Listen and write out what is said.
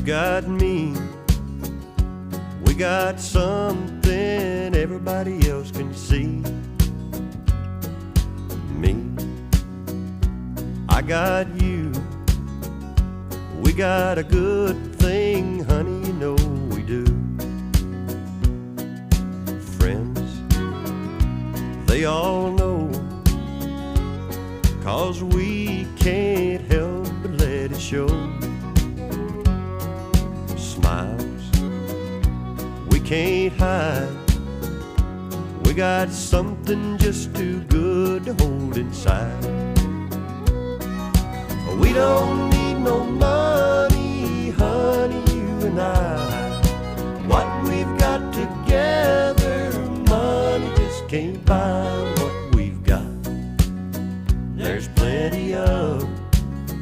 got me. We got something everybody else can see. Me, I got you. We got a good thing, honey, you know we do. Friends, they all know, 'cause we can't help but let it show. Smiles we can't hide. We got something just too good to hold inside. We don't